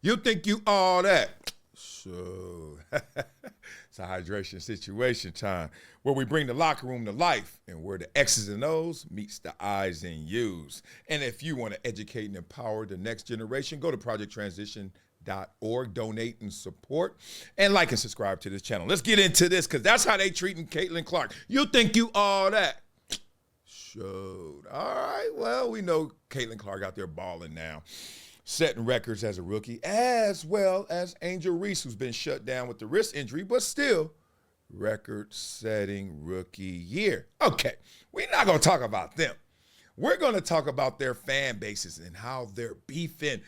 You think you all that? So it's a hydration situation time where we bring the locker room to life and where the X's and O's meets the I's and U's. And if you want to educate and empower the next generation, go to projecttransition.org, donate and support, and like and subscribe to this channel. Let's get into this because that's how they treating Caitlin Clark. You think you all that? Showed. All right, well, we know Caitlin Clark out there balling now, setting records as a rookie, as well as Angel Reese, who's been shut down with the wrist injury, but still record-setting rookie year. Okay, we're not going to talk about them. We're going to talk about their fan bases and how they're beefing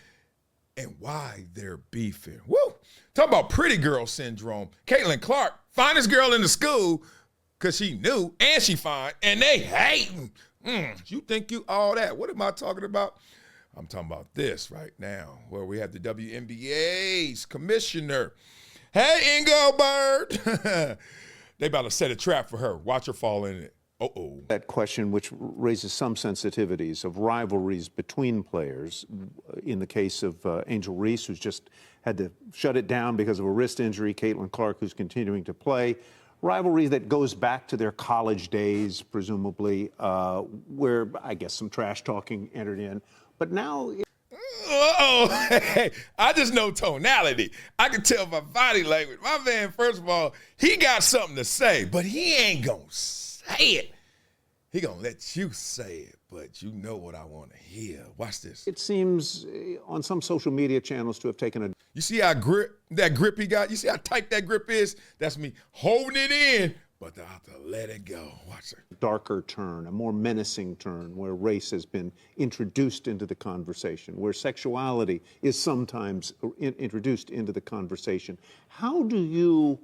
and why they're beefing. Woo! Talk about pretty girl syndrome. Caitlin Clark, finest girl in the school, because she knew and she fine, and they hating. You think you all that? What am I talking about? I'm talking about this right now, where we have the Wnba'S commissioner. Hey, Wnba'S. They about to set a trap for her. Watch her fall in it. Uh-oh. That question, which raises some sensitivities of rivalries between players. In the case of Angel Reese, who's just had to shut it down because of a wrist injury, Caitlin Clark, who's continuing to play. Rivalry that goes back to their college days, presumably, where I guess some trash talking entered in. But now... Hey, I just know tonality. I can tell by body language. My man, first of all, he got something to say, but he ain't gonna say it. He gonna let you say it, but you know what I want to hear. Watch this. It seems on some social media channels to have taken a... You see how that grip he got? You see how tight that grip is? That's me holding it in, but I have to let it go. Watch it. Darker turn, a more menacing turn, where race has been introduced into the conversation, where sexuality is sometimes introduced into the conversation. How do you...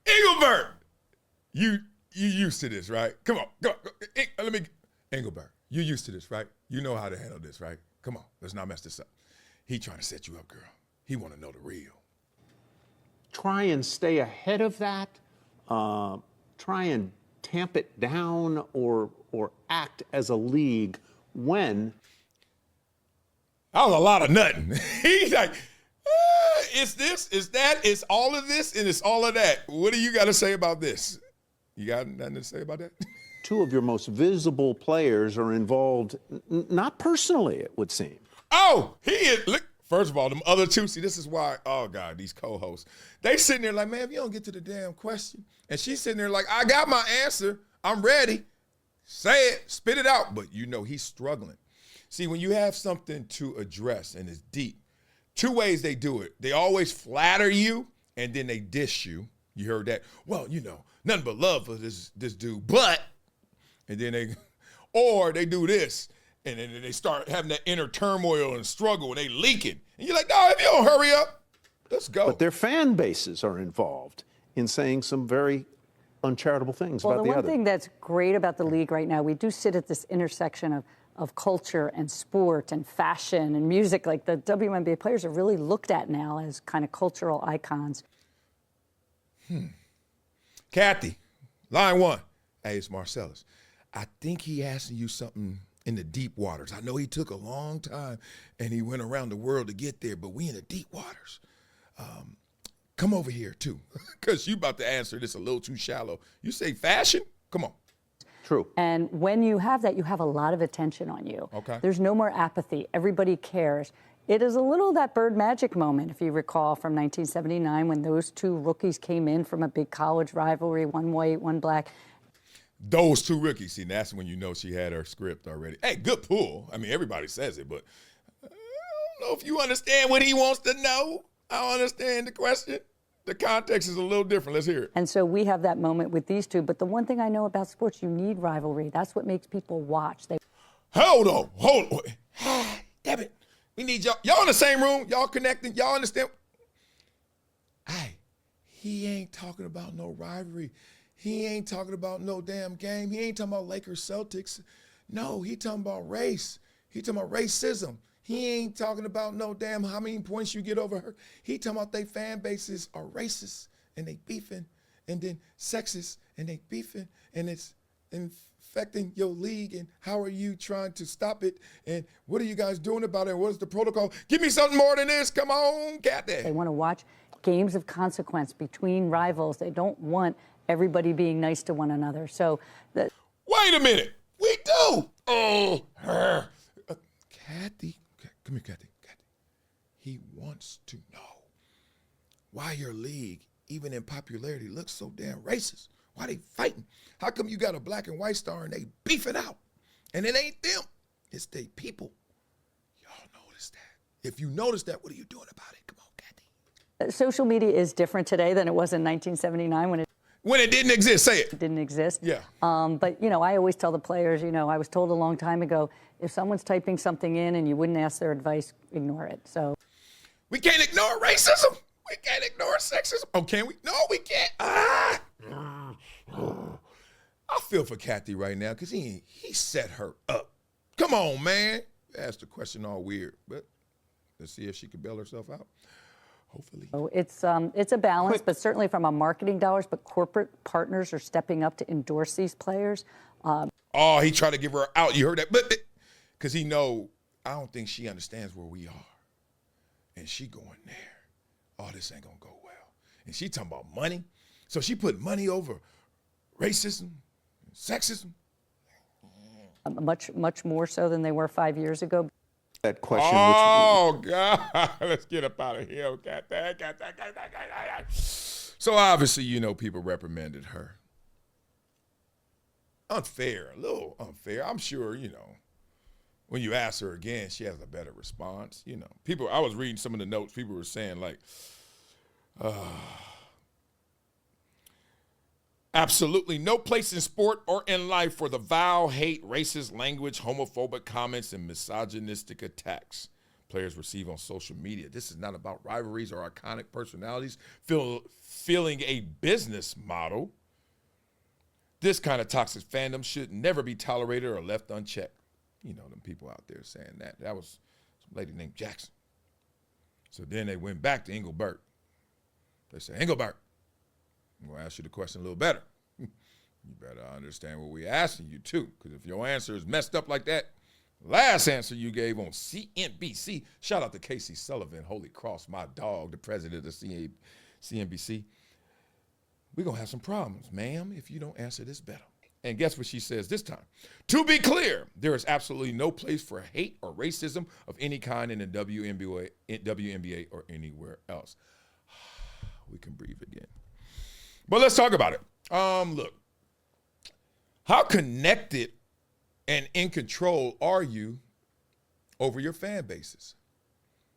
Engelbert! You used to this, right? Come on, go. Let me, Engelbert, you used to this, right? You know how to handle this, right? Come on, let's not mess this up. He trying to set you up, girl. He want to know the real. Try and stay ahead of that, try and tamp it down or act as a league when... That was a lot of nothing. He's like, it's this, it's that, it's all of this, and it's all of that. What do you got to say about this? You got nothing to say about that? Two of your most visible players are involved, not personally, it would seem. Oh, he is, look. First of all, them other two, see, this is why, oh, God, these co-hosts, they sitting there like, man, if you don't get to the damn question. And she's sitting there like, I got my answer. I'm ready. Say it. Spit it out. But you know he's struggling. See, when you have something to address and it's deep, two ways they do it. They always flatter you, and then they dish you. You heard that? Well, you know, nothing but love for this dude, but, and then or they do this. And then they start having that inner turmoil and struggle, and they leaking. And you're like, no, if you don't hurry up, let's go. But their fan bases are involved in saying some very uncharitable things about the other. Well, the one thing that's great about the league right now, we do sit at this intersection of culture and sport and fashion and music. Like the WNBA players are really looked at now as kind of cultural icons. Kathy, line one. Hey, it's Marcellus. I think he asking you something in the deep waters. I know he took a long time and he went around the world to get there, but we in the deep waters. Come over here too, because you about to answer this a little too shallow. You say fashion? Come on. True. And when you have that, you have a lot of attention on you. Okay. There's no more apathy. Everybody cares. It is a little that Bird Magic moment, if you recall, from 1979 when those two rookies came in from a big college rivalry, one white, one black. Those two rookies, see, that's when you know she had her script already. Hey, good pull. I mean, everybody says it, but I don't know if you understand what he wants to know. I don't understand the question. The context is a little different. Let's hear it. And so we have that moment with these two. But the one thing I know about sports, you need rivalry. That's what makes people watch. Hold on. Damn it. We need y'all. Y'all in the same room. Y'all connecting. Y'all understand? Hey, he ain't talking about no rivalry. He ain't talking about no damn game. He ain't talking about Lakers Celtics. No, he talking about race. He talking about racism. He ain't talking about no damn how many points you get over her. He talking about they fan bases are racist and they beefing, and then sexist and they beefing, and it's affecting your league, and how are you trying to stop it, and what are you guys doing about it, and what is the protocol? Give me something more than this. Come on, Kathy. They want to watch games of consequence between rivals. They don't want everybody being nice to one another. So, wait a minute. We do. Oh, her. Kathy. Come here, Kathy. He wants to know why your league, even in popularity, looks so damn racist. Why they fighting? How come you got a black and white star and they beefing out? And it ain't them. It's they people. Y'all notice that. If you notice that, what are you doing about it? Come on, Kathy. Social media is different today than it was in 1979 when it didn't exist. Say it. It didn't exist. Yeah. But, you know, I always tell the players, you know, I was told a long time ago, if someone's typing something in and you wouldn't ask their advice, ignore it. So we can't ignore racism. We can't ignore sexism. Oh, can we? No, we can't. I feel for Kathy right now because he set her up. Come on, man. Asked the question all weird, but let's see if she can bail herself out. Hopefully. So it's a balance, but certainly from a marketing dollars, but corporate partners are stepping up to endorse these players. Oh, he tried to give her out. You heard that? But because he know, I don't think she understands where we are. And she going there. Oh, this ain't going to go well. And she talking about money. So she put money over racism, sexism. Much more so than they were 5 years ago. That question. Oh, God. Let's get up out of here. So obviously, you know, people reprimanded her. Unfair, a little unfair. I'm sure, you know, when you ask her again, she has a better response. You know, people, I was reading some of the notes. People were saying like, absolutely no place in sport or in life for the vile, hate, racist language, homophobic comments, and misogynistic attacks players receive on social media. This is not about rivalries or iconic personalities feeling a business model. This kind of toxic fandom should never be tolerated or left unchecked. You know, them people out there saying that. That was some lady named Jackson. So then they went back to Engelbert. They said, Engelbert, I'm going to ask you the question a little better. You better understand what we're asking you, too, because if your answer is messed up like that, last answer you gave on CNBC, shout out to Casey Sullivan, Holy Cross, my dog, the president of CNBC. We're going to have some problems, ma'am, if you don't answer this better. And guess what she says this time? To be clear, there is absolutely no place for hate or racism of any kind in the WNBA or anywhere else. We can breathe again. But let's talk about it. Look, how connected and in control are you over your fan bases?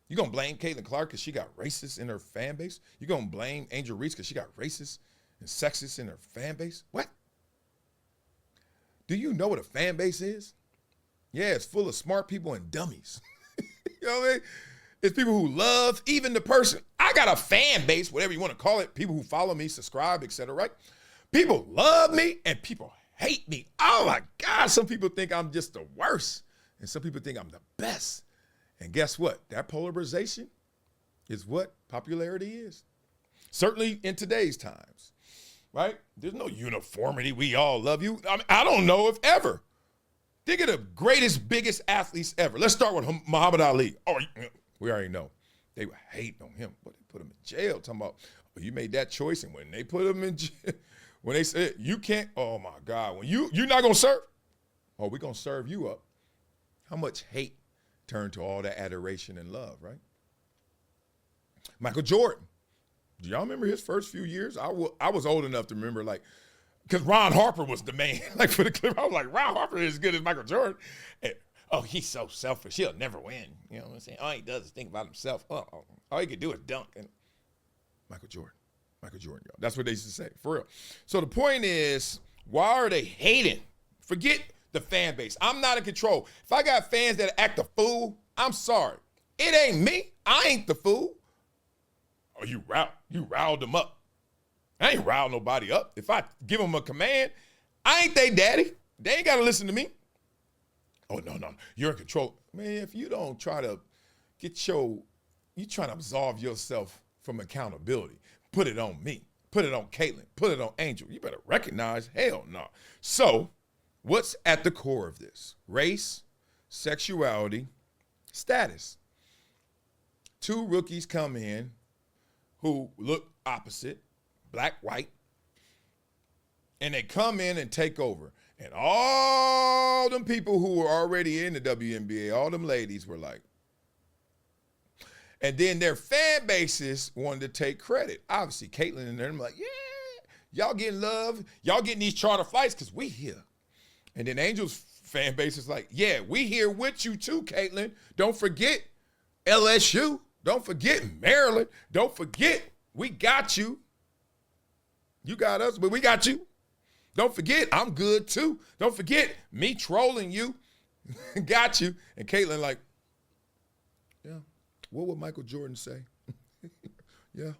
You gonna blame Caitlin Clark because she got racist in her fan base? You gonna blame Angel Reese because she got racist and sexist in her fan base? What? Do you know what a fan base is? Yeah, it's full of smart people and dummies. You know what I mean? It's people who love even the person. I got a fan base, whatever you want to call it, people who follow me, subscribe, etc., right? People love me and people hate me. Oh my God, some people think I'm just the worst and some people think I'm the best. And guess what? That polarization is what popularity is. Certainly in today's times, right? There's no uniformity. We all love you. I mean, I don't know if ever. Think of the greatest, biggest athletes ever. Let's start with Muhammad Ali. Oh, we already know. They were hating on him, but they put him in jail. Talking about, oh, you made that choice, and when they put him in jail, when they said, you can't, oh my God, when you're not going to serve, oh, we're going to serve you up. How much hate turned to all that adoration and love, right? Michael Jordan. Do y'all remember his first few years? I was old enough to remember, like, because Ron Harper was the man. Like, for the clip, I was like, Ron Harper is as good as Michael Jordan. And, oh, he's so selfish. He'll never win. You know what I'm saying? All he does is think about himself. All he could do is dunk. And Michael Jordan, y'all. That's what they used to say, for real. So the point is, why are they hating? Forget the fan base. I'm not in control. If I got fans that act a fool, I'm sorry. It ain't me. I ain't the fool. Oh, you riled them up. I ain't riled nobody up. If I give them a command, I ain't they daddy. They ain't got to listen to me. Oh, no, you're in control. Man, if you don't try to you trying to absolve yourself from accountability. Put it on me. Put it on Caitlin. Put it on Angel. You better recognize, hell no. So What's at the core of this? Race, sexuality, status. Two rookies come in who look opposite, black, white, and they come in and take over. And all them people who were already in the WNBA, all them ladies were like, and then their fan bases wanted to take credit. Obviously, Caitlyn and them like, yeah, y'all getting love. Y'all getting these charter fights because we here. And then Angel's fan base is like, yeah, we here with you too, Caitlyn. Don't forget LSU. Don't forget Maryland. Don't forget we got you. You got us, but we got you. Don't forget I'm good too. Don't forget me trolling you. Got you. And Caitlyn like, yeah. What would Michael Jordan say? Yeah.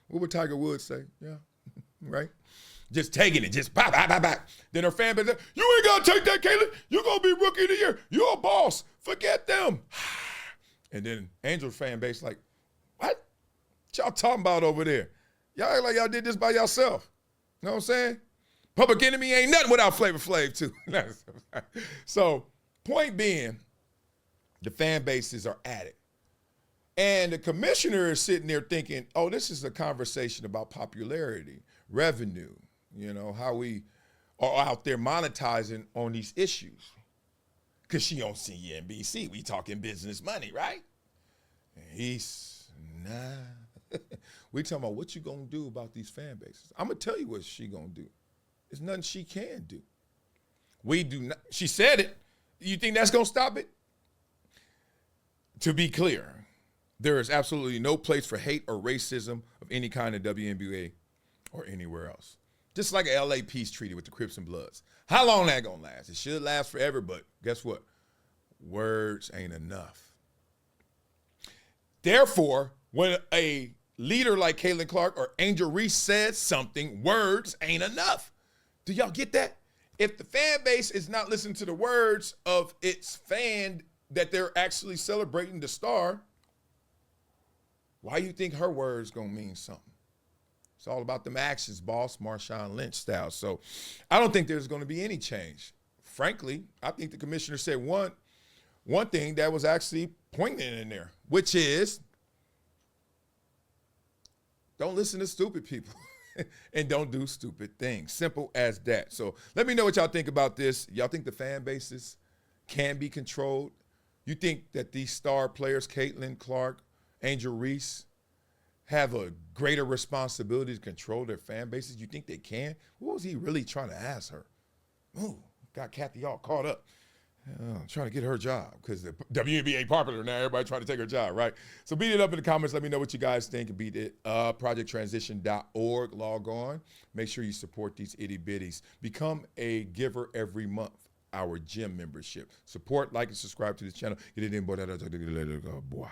What would Tiger Woods say? Yeah. Right? Just taking it. Just pop. Then her fan base, you ain't got to take that, Caitlyn. You're going to be rookie of the year. You're a boss. Forget them. And then Angel's fan base like, what y'all talking about over there? Y'all act like y'all did this by yourself. You know what I'm saying? Public Enemy ain't nothing without Flavor Flav, too. So, point being, the fan bases are at it. And the commissioner is sitting there thinking, oh, this is a conversation about popularity, revenue, you know, how we are out there monetizing on these issues. Because she on CNBC, we talking business money, right? And he's, nah. We talking about what you gonna do about these fan bases. I'm gonna tell you what she gonna do. There's nothing she can do. We do not, she said it. You think that's gonna stop it? To be clear, there is absolutely no place for hate or racism of any kind in WNBA or anywhere else. Just like a LA peace treaty with the Crips and Bloods. How long that gonna last? It should last forever, but guess what? Words ain't enough. Therefore, when a leader like Caitlin Clark or Angel Reese says something, words ain't enough. Do y'all get that? If the fan base is not listening to the words of its fan that they're actually celebrating the star, why you think her words gonna mean something? It's all about them actions, boss, Marshawn Lynch style. So I don't think there's gonna be any change. Frankly, I think the commissioner said one thing that was actually poignant in there, which is don't listen to stupid people and don't do stupid things. Simple as that. So let me know what y'all think about this. Y'all think the fan bases can be controlled? You think that these star players, Caitlin Clark, Angel Reese, have a greater responsibility to control their fan bases? You think they can? What was he really trying to ask her? Ooh, got Kathy all caught up. Trying to get her job because the WNBA popular now. Everybody trying to take her job, right? So beat it up in the comments. Let me know what you guys think. Beat it up. ProjectTransition.org. Log on. Make sure you support these itty bitties. Become a giver every month. Our gym membership. Support, like, and subscribe to this channel. Get it in, boy. Boy.